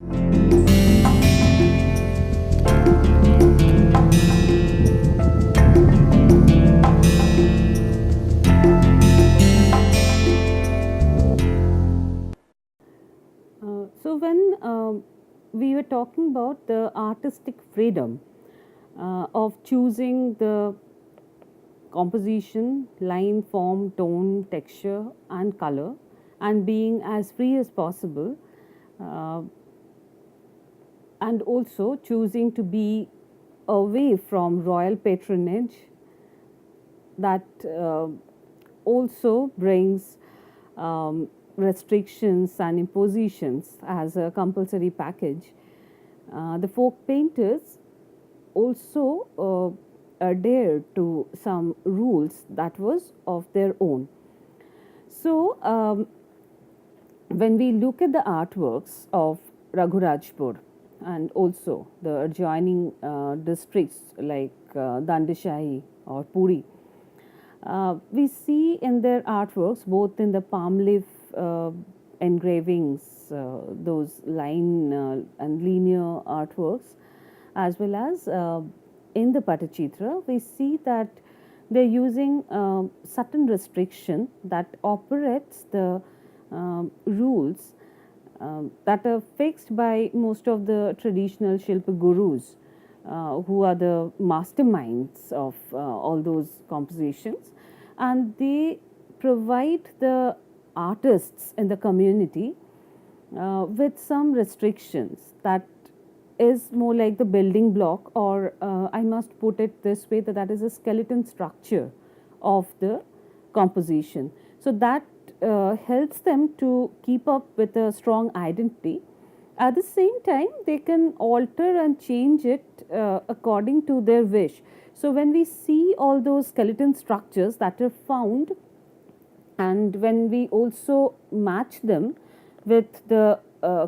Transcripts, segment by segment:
So when we were talking about the artistic freedom of choosing the composition, line, form, tone, texture, and color, and being as free as possible, uh, and also choosing to be away from royal patronage, that also brings restrictions and impositions as a compulsory package. The folk painters also adhere to some rules that was of their own. So, when we look at the artworks of Raghurajpur and also the adjoining districts like Dandashahi or Puri, we see in their artworks, both in the palm leaf engravings, those line and linear artworks, as well as in the Patachitra, we see that they're using certain restriction that operates the rules that are fixed by most of the traditional Shilpa gurus, who are the masterminds of all those compositions, and they provide the artists in the community with some restrictions that is more like the building block, or I must put it this way, that that is a skeleton structure of the composition. So that helps them to keep up with a strong identity. At the same time, they can alter and change it according to their wish. So when we see all those skeleton structures that are found, and when we also match them with the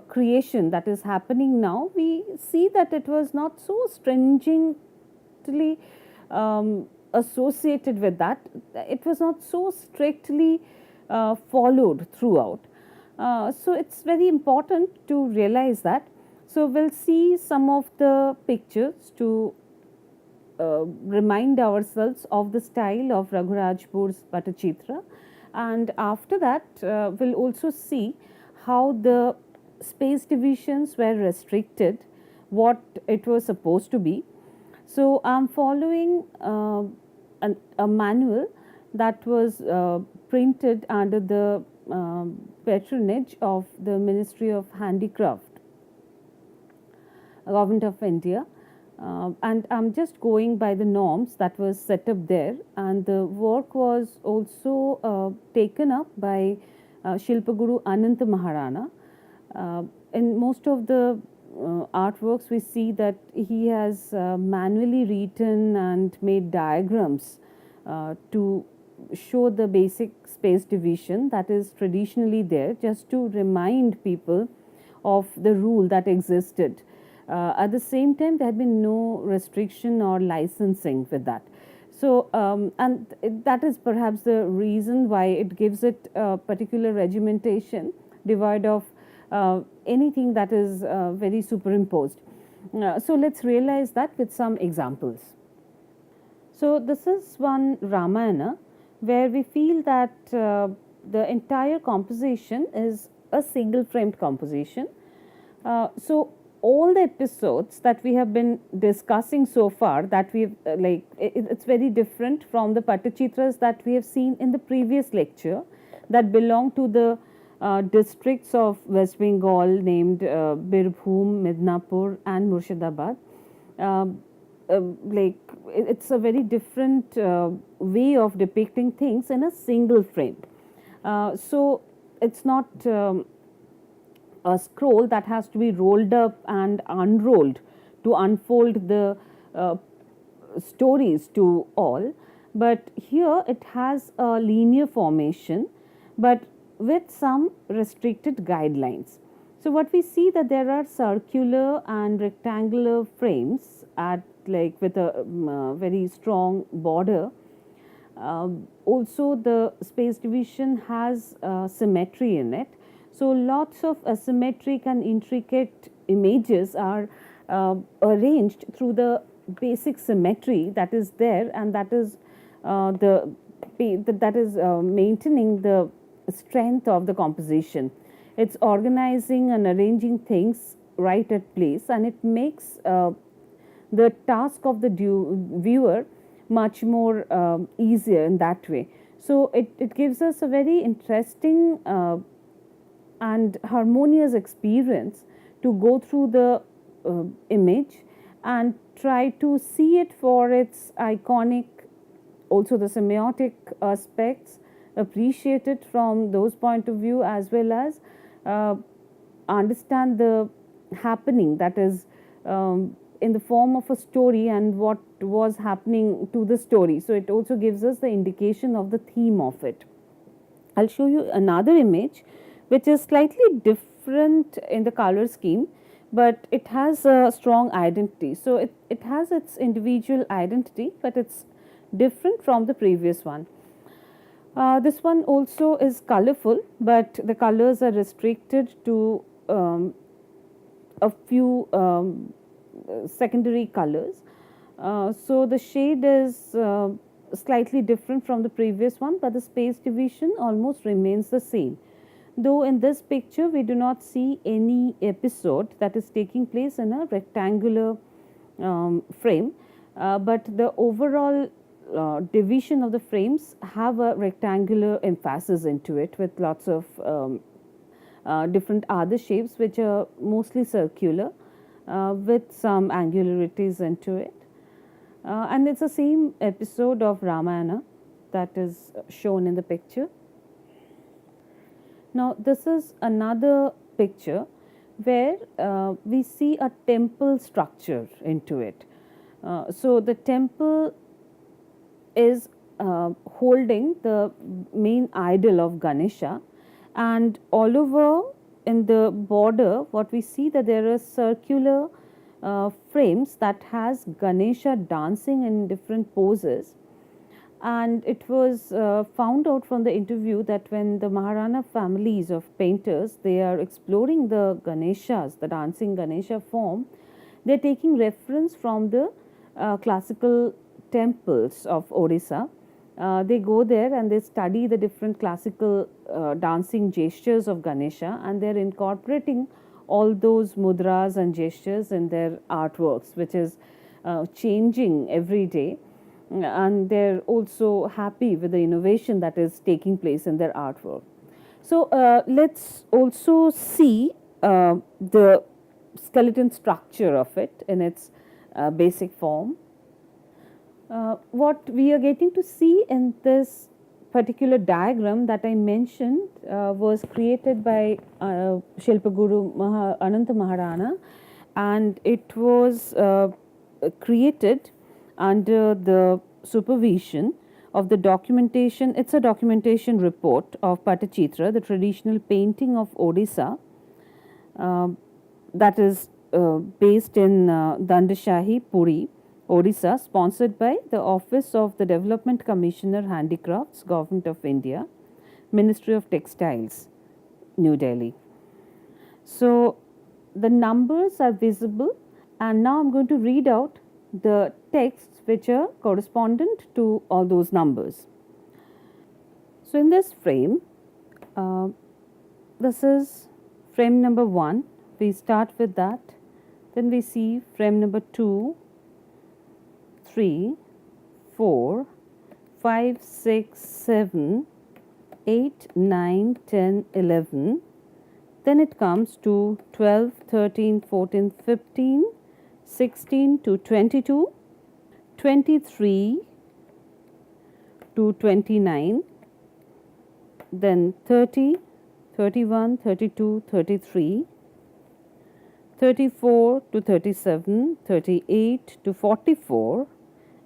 creation that is happening now, we see that it was not so stringently associated with that. It was not so strictly followed throughout. So it's very important to realize that. So we'll see some of the pictures to remind ourselves of the style of Raghurajpur's Patachitra, and after that we'll also see how the space divisions were restricted, what it was supposed to be. So I'm following a manual that was printed under the patronage of the Ministry of Handicraft, Government of India. And I'm just going by the norms that was set up there, and the work was also taken up by Shilpa Guru Ananta Maharana. In most of the artworks, we see that he has manually written and made diagrams to show the basic space division that is traditionally there, just to remind people of the rule that existed. At the same time, there had been no restriction or licensing with that. So, and that is perhaps the reason why it gives it a particular regimentation, devoid of anything that is very superimposed. So, let's realize that with some examples. So, this is one Ramayana where we feel that the entire composition is a single framed composition. So, all the episodes that we have been discussing so far, that we've it's very different from the Patachitras that we have seen in the previous lecture, that belong to the districts of West Bengal named Birbhum, Midnapur, and Murshidabad. Uh, like it's a very different way of depicting things in a single frame. So it's not a scroll that has to be rolled up and unrolled to unfold the uh, stories to all, but here it has a linear formation but with some restricted guidelines. So what we see, that there are circular and rectangular frames at like with a very strong border. Also, the space division has symmetry in it. So, lots of asymmetric and intricate images are arranged through the basic symmetry that is there, and that is maintaining the strength of the composition. It's organizing and arranging things right at place, and it makes the task of the viewer much more easier in that way. So it gives us a very interesting and harmonious experience to go through the image and try to see it for its iconic, also the semiotic aspects, appreciate it from those point of view, as well as understand the happening that is in the form of a story and what was happening to the story. So it also gives us the indication of the theme of it. I'll show you another image which is slightly different in the color scheme, but it has a strong identity. So it has its individual identity, but it's different from the previous one. This one also is colorful, but the colors are restricted to a few secondary colors. So the shade is slightly different from the previous one, but the space division almost remains the same. Though in this picture we do not see any episode that is taking place in a rectangular frame, but the overall division of the frames have a rectangular emphasis into it, with lots of different other shapes which are mostly circular with some angularities into it. And it's the same episode of Ramayana that is shown in the picture. Now this is another picture where we see a temple structure into it. So the temple is holding the main idol of Ganesha, and all over in the border what we see that there are circular frames that has Ganesha dancing in different poses. And it was found out from the interview that when the Maharana families of painters, they are exploring the Ganeshas, the dancing Ganesha form, they are taking reference from the classical temples of Odisha. They go there and they study the different classical dancing gestures of Ganesha, and they are incorporating all those mudras and gestures in their artworks, which is changing every day. And they're also happy with the innovation that is taking place in their artwork. So let's also see the skeleton structure of it in its basic form. What we are getting to see in this particular diagram that I mentioned was created by Shilpaguru Ananta Maharana, and it was created under the supervision of the documentation. It's a documentation report of Patachitra, the traditional painting of Odisha, that is based in Dandashahi, Puri, Odisha, sponsored by the Office of the Development Commissioner, Handicrafts, Government of India, Ministry of Textiles, New Delhi. So the numbers are visible, and now I'm going to read out the texts which are correspondent to all those numbers. So in this frame, this is frame number 1. We start with that. Then we see frame number 2, 3, 4, 5, 6, 7, 8, 9, 10, 11. Then it comes to 12, 13, 14, 15, 16 to 22, 23 to 29, then 30, 31, 32, 33, 34 to 37, 38 to 44,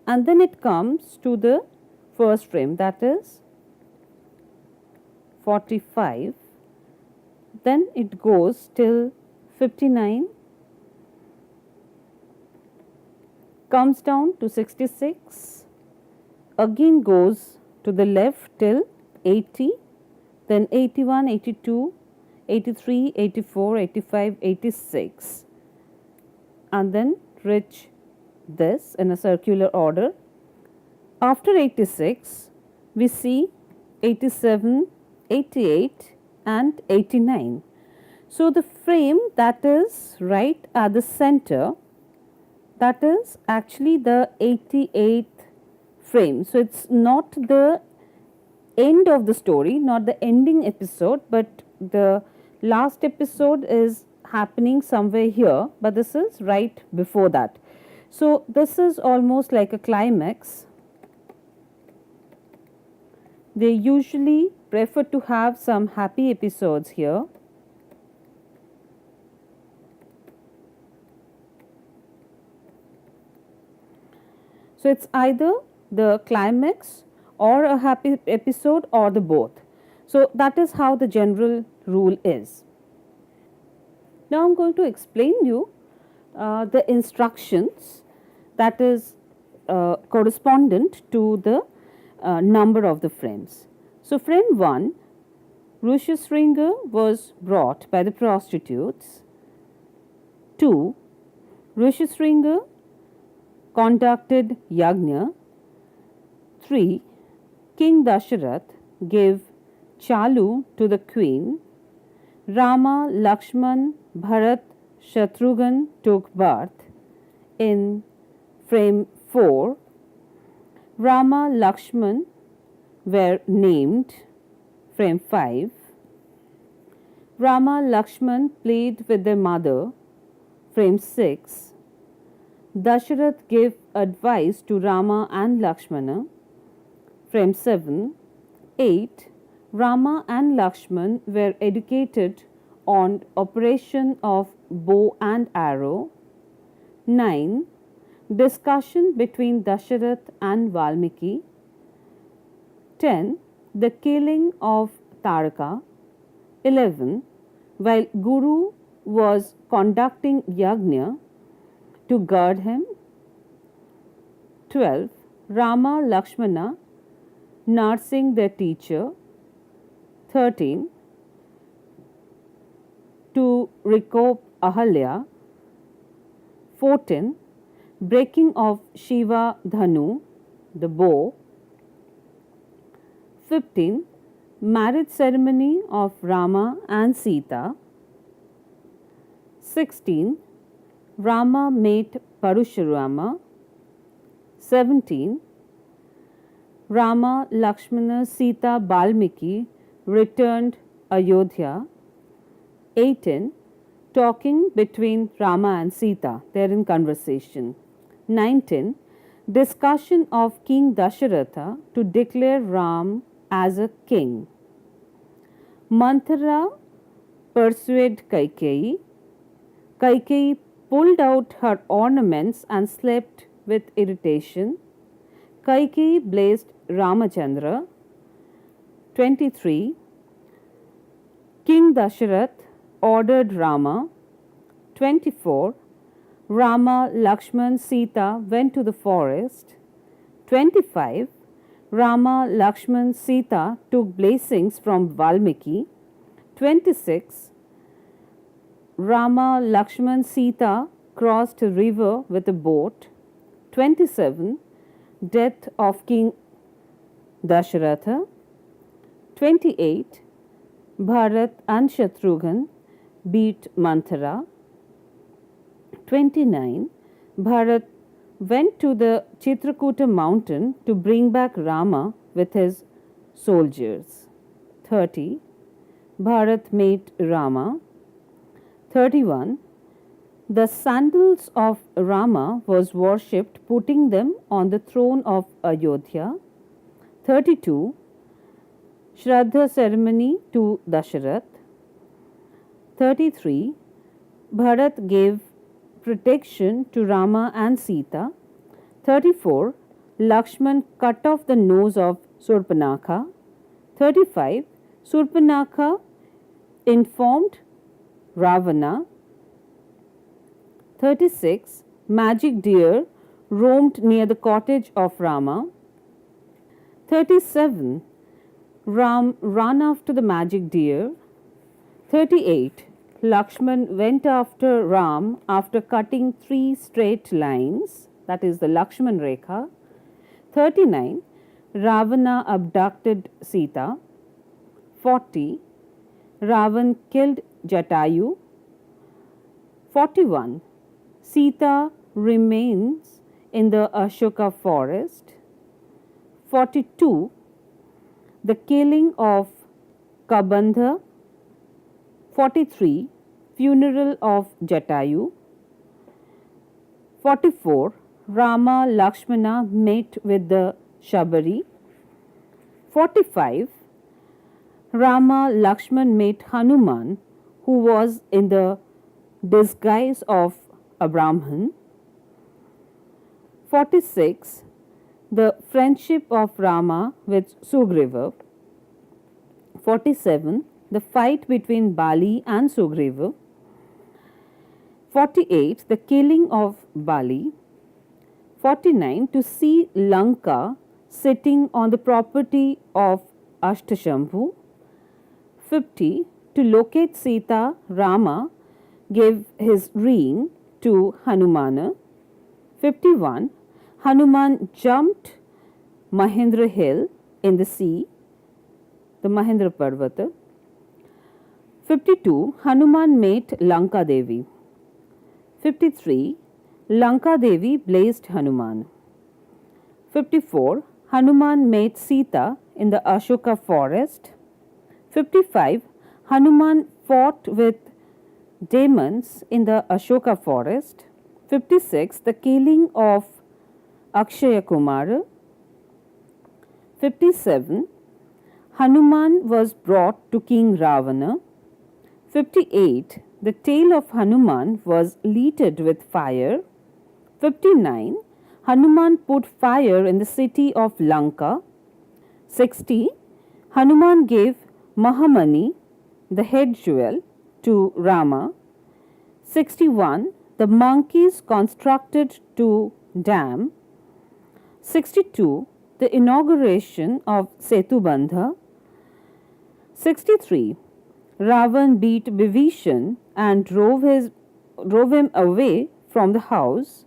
and then it comes to the first frame, that is 45. Then it goes till 59, comes down to 66, again goes to the left till 80, then 81, 82, 83, 84, 85, 86. and then reach this in a circular order. After 86, we see 87, 88 and 89. So the frame that is right at the center, that is actually the 88th frame. So it's not the end of the story, not the ending episode, but the last episode is happening somewhere here, but this is right before that. So this is almost like a climax. They usually prefer to have some happy episodes here. So it's either the climax or a happy episode or the both. So that is how the general rule is. Now I'm going to explain you the instructions that is correspondent to the number of the frames. So frame 1, Rishyasringa was brought by the prostitutes. 2, Rishyasringa conducted yagna. 3, King Dasharath gave chalu to the queen. Rama, Lakshman, Bharat, Shatrughan took birth. In frame 4, Rama, Lakshman were named. Frame 5, Rama, Lakshman played with their mother. Frame 6, Dasharath gave advice to Rama and Lakshmana. Frame 7, 8, Rama and Lakshman were educated on operation of bow and arrow. 9, discussion between Dasharath and Valmiki. 10, the killing of Taraka. 11, while Guru was conducting yagna to guard him. 12, Rama, Lakshmana nursing their teacher. 13, to recope Ahalya. 14, breaking of Shiva Dhanu, the bow. 15, marriage ceremony of Rama and Sita. 16, Rama met Parashurama. 17, Rama, Lakshmana, Sita, Valmiki returned Ayodhya. 18, talking between Rama and Sita, they are in conversation. 19, discussion of King Dasharatha to declare Ram as a king. Manthara persuaded Kaikeyi. Kaikeyi pulled out her ornaments and slept with irritation. Kaikeyi blessed Ramachandra. 23, King Dasharath ordered Rama. 24, Rama, Lakshman, Sita went to the forest. 25, Rama, Lakshman, Sita took blessings from Valmiki. 26, Rama, Lakshman, Sita crossed a river with a boat. 27, death of King Dasharatha. 28, Bharat and Shatrughan beat Manthara. 29, Bharat went to the Chitrakuta mountain to bring back Rama with his soldiers. 30, Bharat met Rama. 31, the sandals of Rama was worshipped, putting them on the throne of Ayodhya. 32, Shraddha ceremony to Dasharath. 33, Bharat gave protection to Rama and Sita. 34, Lakshman cut off the nose of Surpanakha. 35, Surpanakha informed Ravana. 36, magic deer roamed near the cottage of Rama. 37, Ram ran after the magic deer. 38, Lakshman went after Ram after cutting 3 straight lines, that is the Lakshman Rekha. 39. Ravana abducted Sita. 40. Ravan killed Jatayu. 41. Sita remains in the Ashoka forest. 42. The killing of Kabandha. 43. Funeral of Jatayu. 44. Rama Lakshmana met with the Shabari. 45. Rama Lakshman met Hanuman, who was in the disguise of a Brahman. 46. The friendship of Rama with Sugriva. 47. The fight between Bali and Sugriva. 48. The killing of Bali. 49. To see Lanka sitting on the property of Ashtashambhu. 50. To locate Sita, Rama gave his ring to Hanumana. 51. Hanuman jumped Mahendra Hill in the sea, the Mahendra Parvata. 52. Hanuman met Lanka Devi. 53. Lanka Devi blazed Hanuman. 54. Hanuman met Sita in the Ashoka forest. 55. Hanuman fought with demons in the Ashoka forest. 56. The killing of Akshaya Kumara. 57. Hanuman was brought to King Ravana. 58. The tail of Hanuman was lighted with fire. 59. Hanuman put fire in the city of Lanka. 60. Hanuman gave Mahamani, the head jewel, to Rama. 61. The monkeys constructed to dam. 62. The inauguration of Setubandha. 63. Ravan beat Bibhishan and drove him away from the house.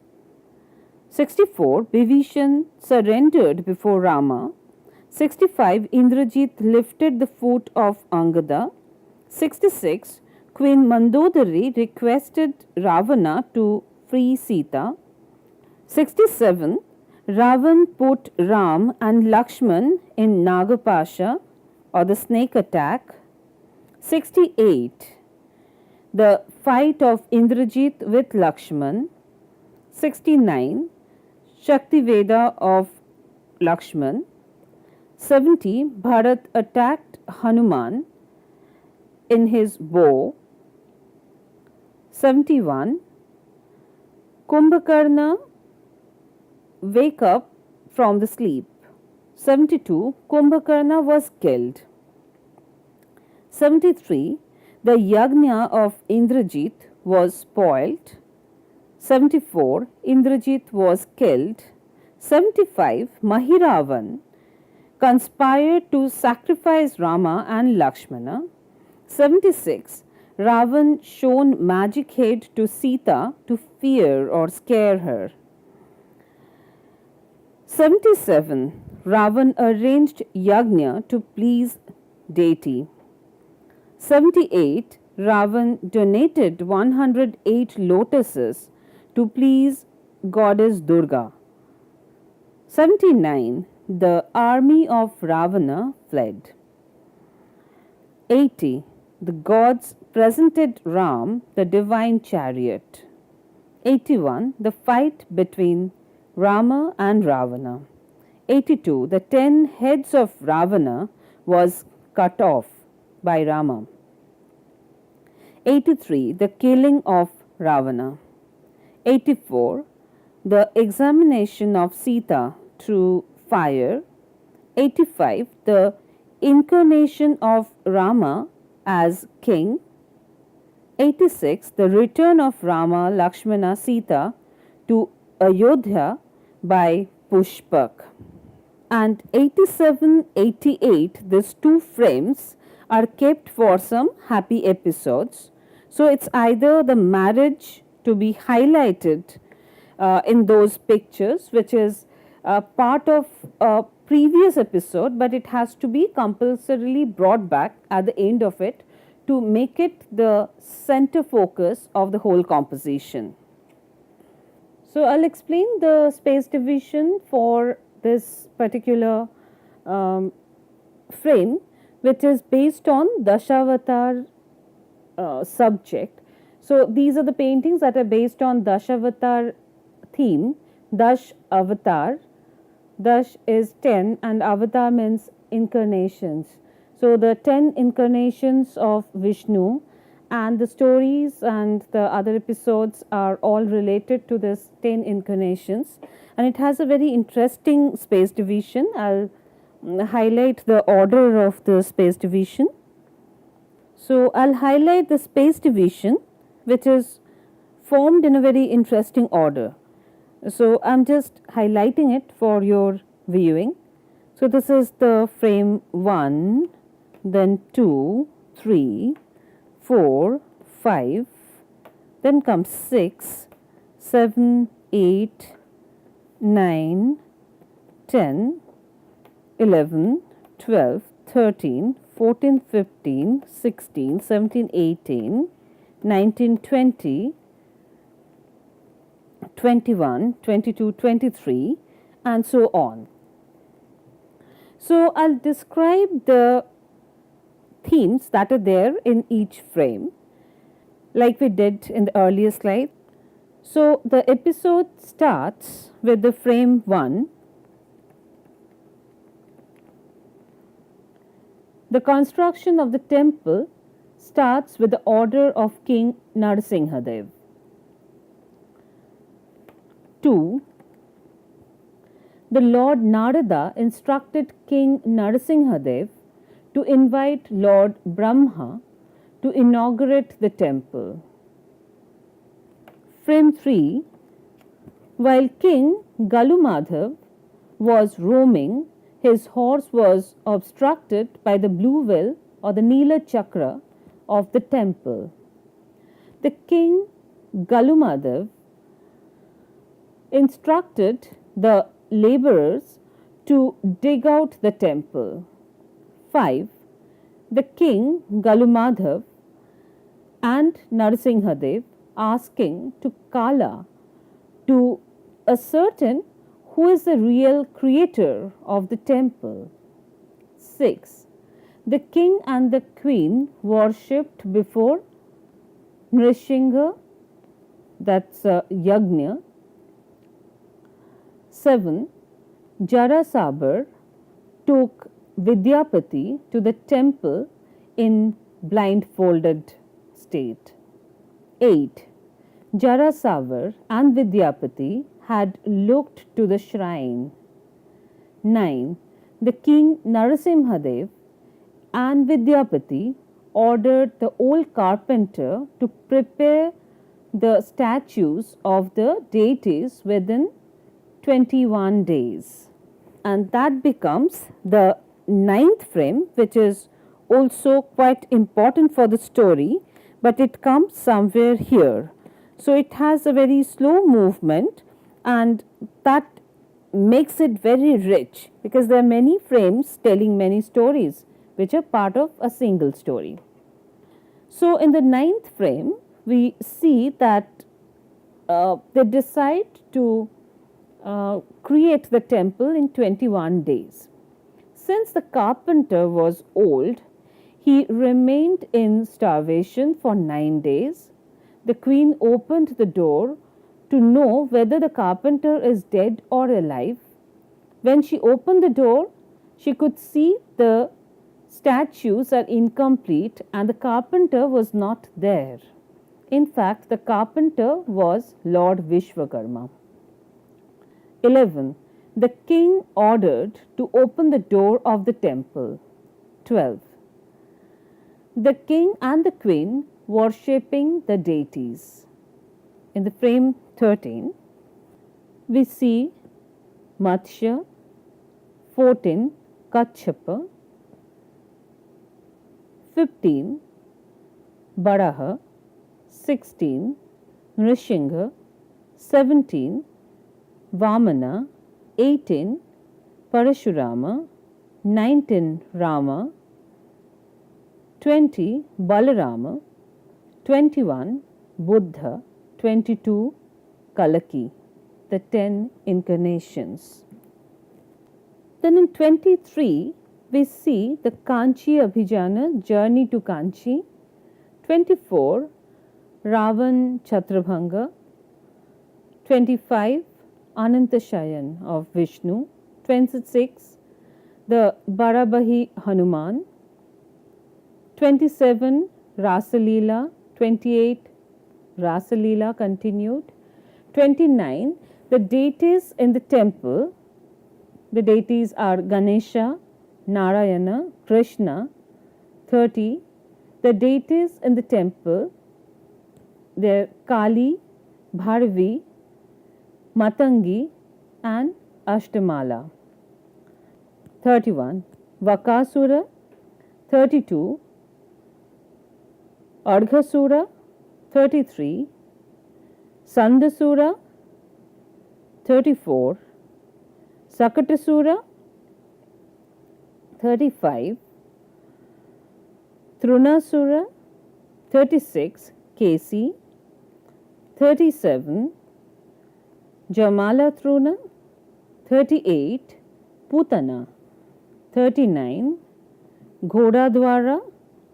64. Bibhishan surrendered before Rama. 65. Indrajit lifted the foot of Angada. 66. Queen Mandodari requested Ravana to free Sita. 67. Ravan put Ram and Lakshman in Nagapasha, or the snake attack. 68. The fight of Indrajit with Lakshman. 69. Shakti Veda of Lakshman. 70. Bharat attacked Hanuman in his bow. 71. Kumbhakarna wake up from the sleep. 72. Kumbhakarna was killed. 73. The yagna of Indrajit was spoilt. 74. Indrajit was killed. 75. Mahiravan conspired to sacrifice Rama and Lakshmana. 76. Ravan shown magic head to Sita to fear or scare her. 77. Ravan arranged yagna to please deity. 78. Ravan donated 108 lotuses to please goddess Durga. 79. The army of Ravana fled. 80. The gods presented Ram the divine chariot. 81. The fight between Rama and Ravana. 82. The 10 heads of Ravana was cut off by Rama. 83. The killing of Ravana. 84. The examination of Sita through fire. 85. The incarnation of Rama as king. 86. The return of Rama, Lakshmana, Sita to Ayodhya by Pushpak. And 87, 88, these two frames are kept for some happy episodes. So it's either the marriage to be highlighted in those pictures, which is part of a previous episode, but it has to be compulsorily brought back at the end of it to make it the center focus of the whole composition. So I'll explain the space division for this particular um, frame, which is based on Dashavatar subject. So these are the paintings that are based on Dashavatar theme. Dash avatar. Dash is 10 and avatar means incarnations. So the 10 incarnations of Vishnu and the stories and the other episodes are all related to this 10 incarnations, and it has a very interesting space division. I'll highlight the order of the space division. So I'll highlight the space division, which is formed in a very interesting order. So I'm just highlighting it for your viewing. So this is the frame 1, then 2, 3, 4, 5, then comes 6, 7, 8, 9, 10, 11, 12, 13, 14, 15, 16, 17, 18, 19, 20, 21, 22, 23, and so on. So I'll describe the themes that are there in each frame, like we did in the earlier slide. So the episode starts with the frame 1. The construction of the temple starts with the order of King Narasimhadev. 2. The Lord Narada instructed King Narasimhadev to invite Lord Brahma to inaugurate the temple. Frame 3. While King Galumadhav was roaming, his horse was obstructed by the blue well or the Nila Chakra of the temple. The king Galumadhav instructed the laborers to dig out the temple. 5. The king Galumadhav and Narasimhadev asking to Kala to ascertain who is the real creator of the temple. 6. The king and the queen worshipped before Nrsimha, that's Yagna. 7. Jarasabar took Vidyapati to the temple in blindfolded state. 8. Jarasavar and Vidyapati had looked to the shrine. 9. The king Narasimhadev and Vidyapati ordered the old carpenter to prepare the statues of the deities within 21 days. And that becomes the 9th frame, which is also quite important for the story, but it comes somewhere here. So it has a very slow movement, and that makes it very rich because there are many frames telling many stories which are part of a single story. So in the 9th frame, we see that they decide to create the temple in 21 days. Since the carpenter was old, he remained in starvation for 9 days. The queen opened the door to know whether the carpenter is dead or alive. When she opened the door, she could see the statues are incomplete and the carpenter was not there. In fact, the carpenter was Lord Vishwakarma. 11. The king ordered to open the door of the temple. 12. The king and the queen worshipping the deities. In the frame 13, we see Matsya, 14 Kachapa, 15 Baraha, 16 Nrsimha, 17 Vamana, 18 Parashurama, 19 Rama, 20 Balarama, 21 Buddha, 22 Kalaki, the 10 incarnations. Then in 23 we see the Kanchi Abhijana, journey to Kanchi. 24 Ravan Chhatrabhanga, 25 Anantashayan of Vishnu, 26 the Barabahi Hanuman, 27 Rasalila, 28 Rasalila continued, 29 the deities in the temple. The deities are Ganesha, Narayana, Krishna. 30 the deities in the temple, they are Kali, Bharvi, Matangi and Ashtamala. 31 Vakasura, 32 Ardhasura, 33 Sandasura, 34 Sakatasura, 35 Trunasura, 36 Kesi, 37 Jamala Truna, 38 Putana, 39 Ghoda Dwara,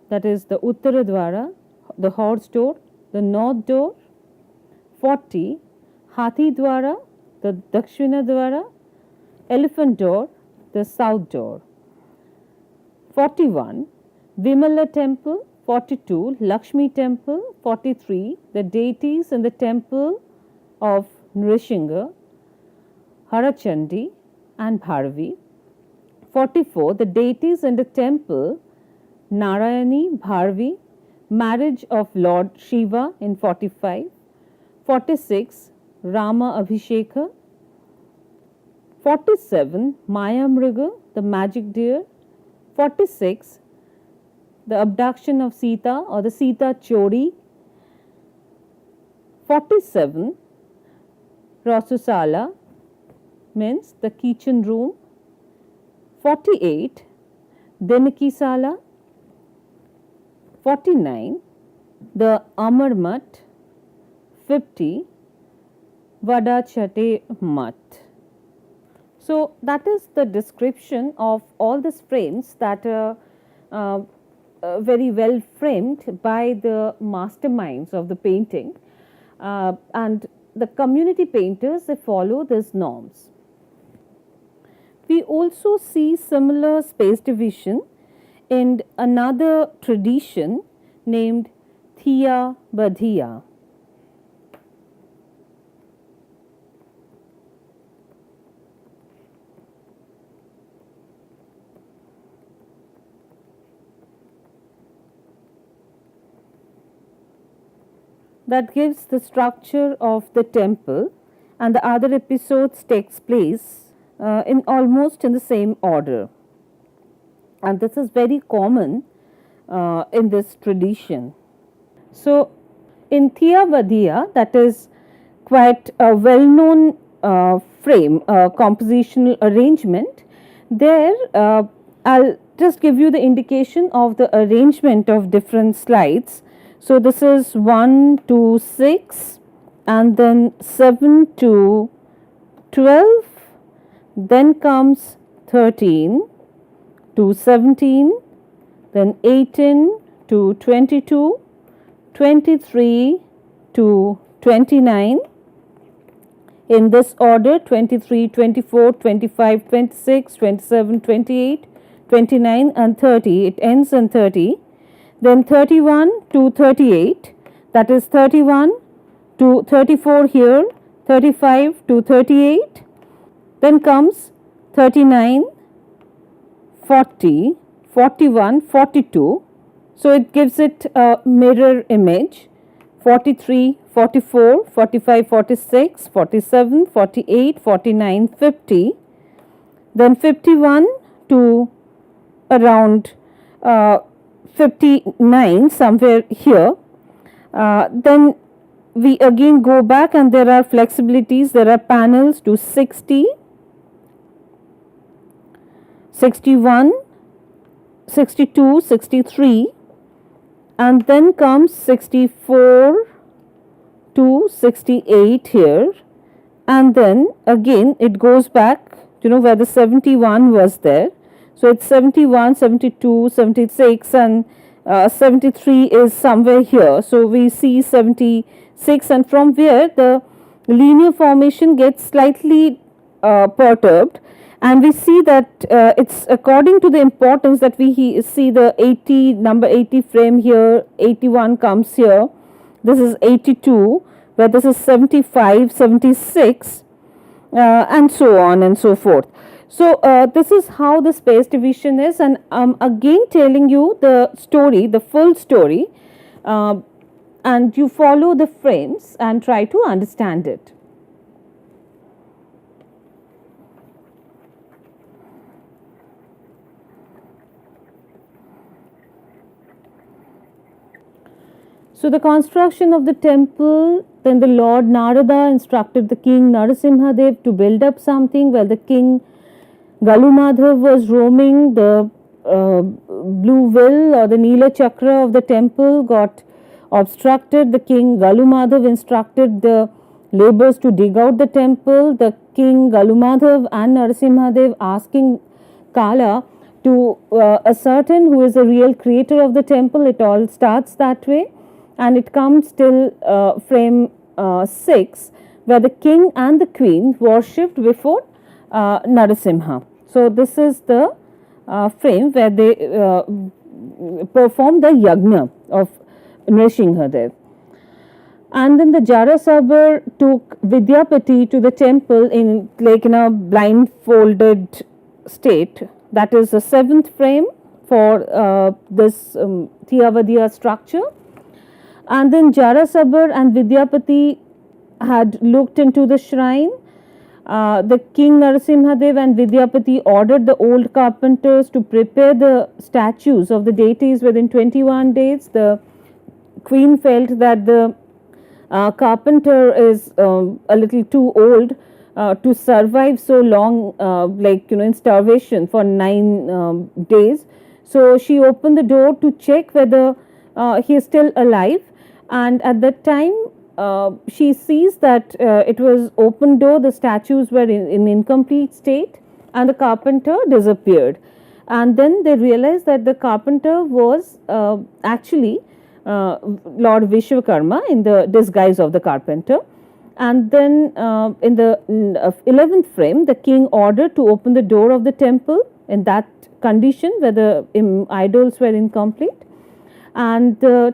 that is the Uttara Dwara, the horse door, the north door. 40 Hathi Dwara, the Dakshina Dwara, elephant door, the south door. 41 Vimala temple, 42 Lakshmi temple, 43 the deities in the temple of Nrsimha, Harachandi and Bharvi. 44 the deities in the temple Narayani, Bharvi, marriage of Lord Shiva in 45. 46 Rama Abhisheka. 47 Maya Mriga, the magic deer. 46 the abduction of Sita or the Sita Chori. 47 Rasusala means the kitchen room. 48 Denaki Sala. 49 the Amar Mat. 50 Vadachate Mat. So that is the description of all these frames that are very well framed by the masterminds of the painting, and the community painters, they follow these norms. We also see similar space division in another tradition named Thiya Badhiya. That gives the structure of the temple, and the other episodes takes place in almost in the same order, and this is very common in this tradition. So in Thiya Badhiya, that is quite a well known frame, compositional arrangement. There I'll just give you the indication of the arrangement of different slides. So this is 1 to 6 and then 7 to 12, then comes 13 to 17, then 18 to 22, 23 to 29. In this order, 23, 24, 25, 26, 27, 28, 29 and 30. It ends in 30. Then 31 to 38, that is 31 to 34 here, 35 to 38. Then comes 39, 40, 41, 42. So it gives it a mirror image. 43, 44, 45, 46, 47, 48, 49, 50. Then 51 to around 59, somewhere here. Then we again go back and there are flexibilities, there are panels to 60, 61, 62, 63, and then comes 64 to 68 here, and then again it goes back, where the 71 was there. So it's 71, 72, 76, and 73 is somewhere here. So we see 76, and from where the linear formation gets slightly perturbed, and we see that it's according to the importance that we see the 80, number 80 frame here, 81 comes here, this is 82, where this is 75, 76, and so on and so forth. So this is how the space division is, and I'm again telling you the story, the full story, and you follow the frames and try to understand it. So the construction of the temple, then the Lord Narada instructed the king Narasimhadev to build up something. While the king Galumadhav was roaming, the blue will or the Neela Chakra of the temple got obstructed. The king Galumadhav instructed the laborers to dig out the temple. The king Galumadhav and Narasimhadev asking Kala to ascertain who is the real creator of the temple. It all starts that way, and it comes till frame 6, where the king and the queen worshipped before Narasimha. So this is the frame where they perform the yagna of Nrsimhadev. And then the Jarasabar took Vidyapati to the temple in a blindfolded state. That is the 7th frame for this Thiyavadiya structure. And then Jarasabar and Vidyapati had looked into the shrine. The king Narasimhadev and Vidyapati ordered the old carpenters to prepare the statues of the deities within 21 days. The queen felt that the carpenter is a little too old to survive so long, in starvation for 9 days. So she opened the door to check whether he is still alive, and at that time she sees that it was open door, the statues were in incomplete state, and the carpenter disappeared. And then they realized that the carpenter was actually Lord Vishwakarma in the disguise of the carpenter. And then in the 11th frame, the king ordered to open the door of the temple in that condition where the idols were incomplete. And the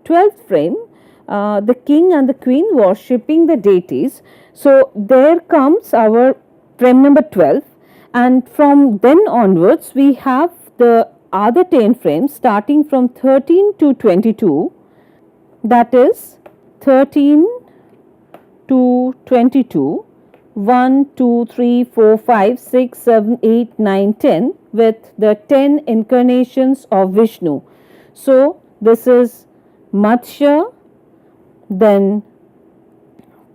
12th frame, the king and the queen worshipping the deities. So there comes our frame number 12, and from then onwards we have the other 10 frames starting from 13 to 22, that is 13 to 22, 1, 2, 3, 4, 5, 6, 7, 8, 9, 10 with the 10 incarnations of Vishnu. So this is Matsya, then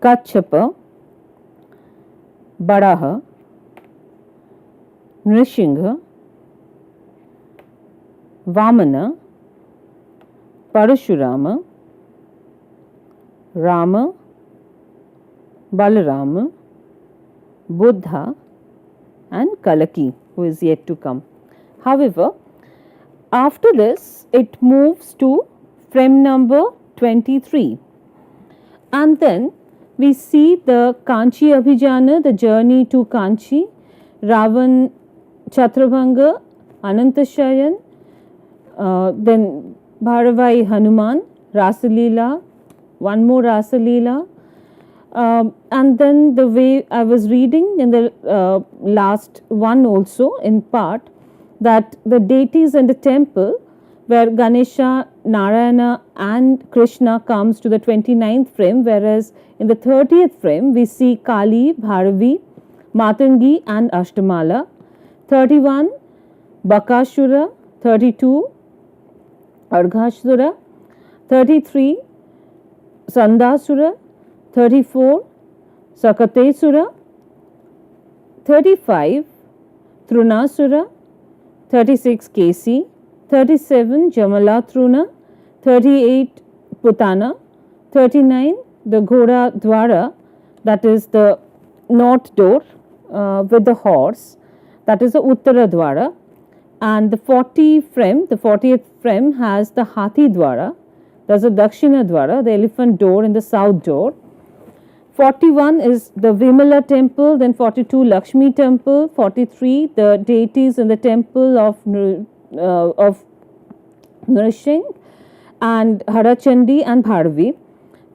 Kachapa, Baraha, Nrishingha, Vamana, Parashurama, Rama, Balarama, Buddha, and Kalaki, who is yet to come. However, after this it moves to frame number 23, and then we see the Kanchi Abhijana, the journey to Kanchi, Ravan Chhatrabhanga, Anantashayan, then Bharavai Hanuman, Rasalila, one more Rasalila, and then the way I was reading in the last one also in part, that the deities in the temple where Ganesha, Narayana and Krishna comes to the 29th frame, whereas in the 30th frame we see Kali, Bharavi, Matangi and Ashtamala. 31 Bakashura, 32 Arghashura, 33 Sandasura, 34 Sakatesura, 35 Trunasura, 36 Kesi, 37 Jamalatruna, 38 Putana, 39 the Ghoda Dwara, that is the north door with the horse, that is the Uttara Dwara, and the 40th frame has the Hathi Dwara, there's a Dakshina Dwara, the elephant door in the south door. 41 is the Vimala temple, then 42 Lakshmi temple, 43 the deities in the temple of Nrishing and Harachandi and Bharvi.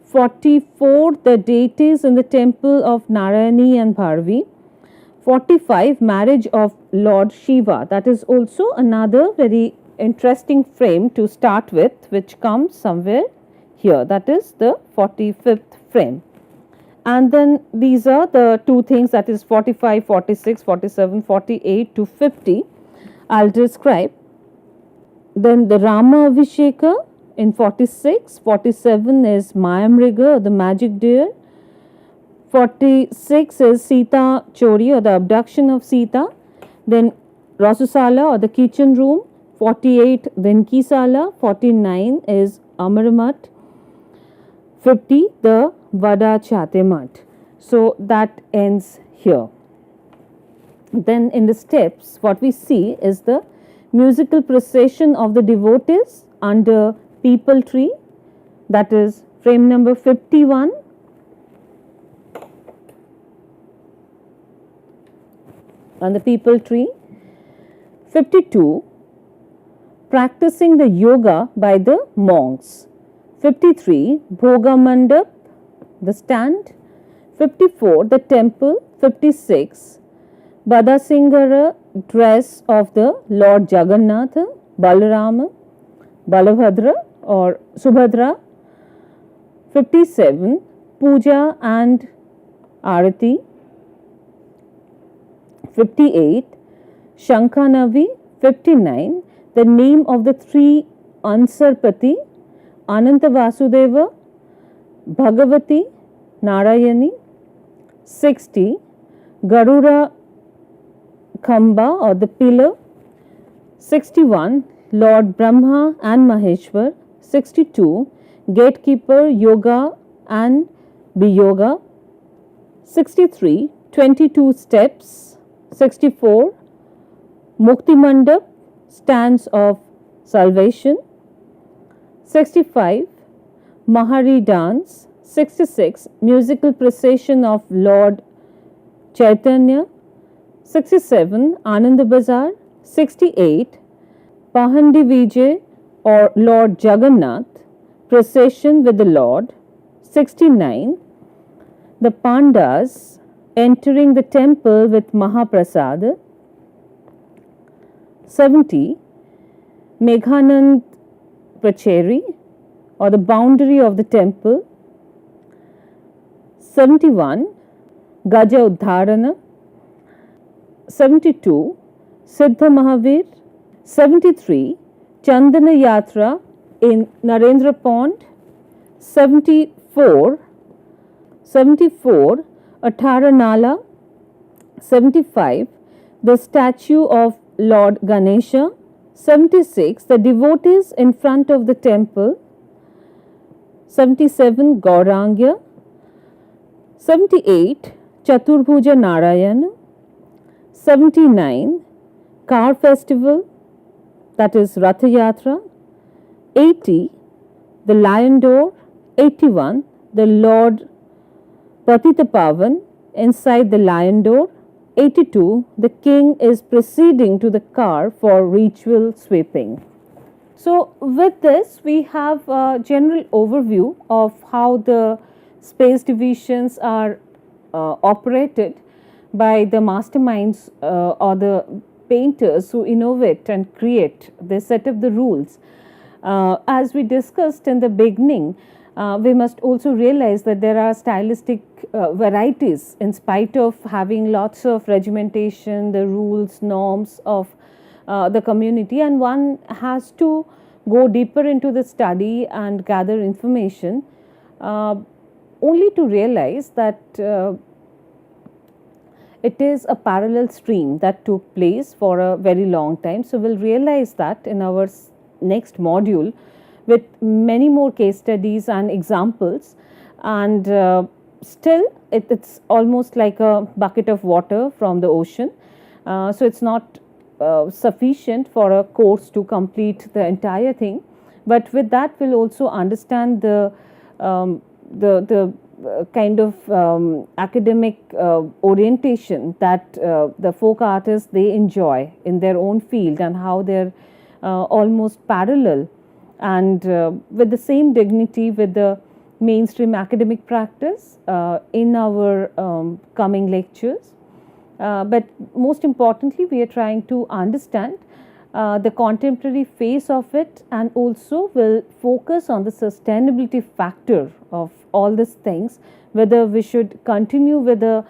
44 the deities in the temple of Narayani and Bharvi. 45 marriage of Lord Shiva, that is also another very interesting frame to start with, which comes somewhere here, that is the 45th frame. And then these are the two things, that is 45, 46, 47, 48 to 50 I'll describe. Then the Rama Abhisheka in 46, 47 is Mayamriga, the magic deer. 46 is Sita Chori, or the abduction of Sita. Then Rasusala, or the kitchen room. 48 Venkisala. 49 is Amaramat. 50 the Vada Chatemat. So that ends here. Then in the steps, what we see is the musical procession of the devotees under Peepal tree, that is frame number 51. On the Peepal tree. 52 practicing the yoga by the monks. 53 Bhoga Mandap, the stand. 54 the temple. 56 Badasingara dress of the Lord Jagannatha, Balarama, Balabhadra or Subhadra. 57 Puja and Arati. 58 Shankanavi. 59 the name of the three Ansarpati, Ananta Vasudeva, Bhagavati, Narayani. 60 Garura Khamba, or the pillar. 61 Lord Brahma and Maheshwar. 62 gatekeeper, yoga and biyoga. 63 22 steps. 64 Mukti Mandap, stands of salvation. 65 Mahari dance. 66 musical procession of Lord Chaitanya. 67 Anand Bazar. 68 Pahandi Vijay, or Lord Jagannath, procession with the Lord. 69 the Pandas entering the temple with Mahaprasad. 70 Meghanand Pacheri, or the boundary of the temple. 71 Gaja Uddharana. 72 Siddha Mahavir. 73 Chandana Yatra in Narendra Pond. 74 Atharanala. 75 the statue of Lord Ganesha. 76 the devotees in front of the temple. 77 Gaurangya. 78 Chaturbhuja Narayana. 79 Car Festival, that is Ratha Yatra. 80 the Lion Door. 81 the Lord Patita Pavan inside the Lion Door. 82 the king is proceeding to the car for ritual sweeping. So with this we have a general overview of how the space divisions are operated by the masterminds or the painters who innovate and create. They set up the rules. As we discussed in the beginning, we must also realize that there are stylistic varieties in spite of having lots of regimentation, the rules, norms of the community, and one has to go deeper into the study and gather information. uh, only to realize that it is a parallel stream that took place for a very long time. So, we'll realize that in our next module with many more case studies and examples. And still, it's almost like a bucket of water from the ocean. So, it's not sufficient for a course to complete the entire thing. But with that, we'll also understand the kind of academic orientation that the folk artists they enjoy in their own field, and how they're almost parallel and with the same dignity with the mainstream academic practice in our coming lectures. But most importantly, we are trying to understand the contemporary face of it, and also will focus on the sustainability factor of all these things, whether we should continue with the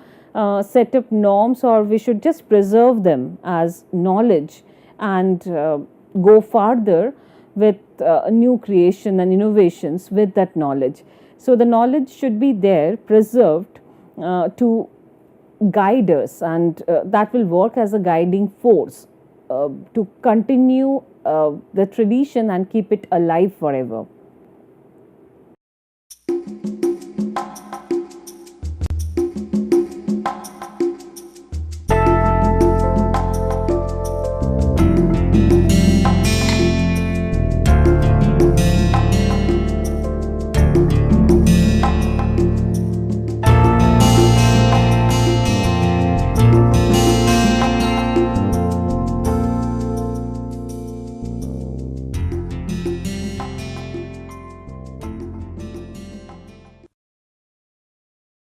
set of norms, or we should just preserve them as knowledge and go further with new creation and innovations with that knowledge. So, the knowledge should be there preserved to guide us, and that will work as a guiding force to continue the tradition and keep it alive forever.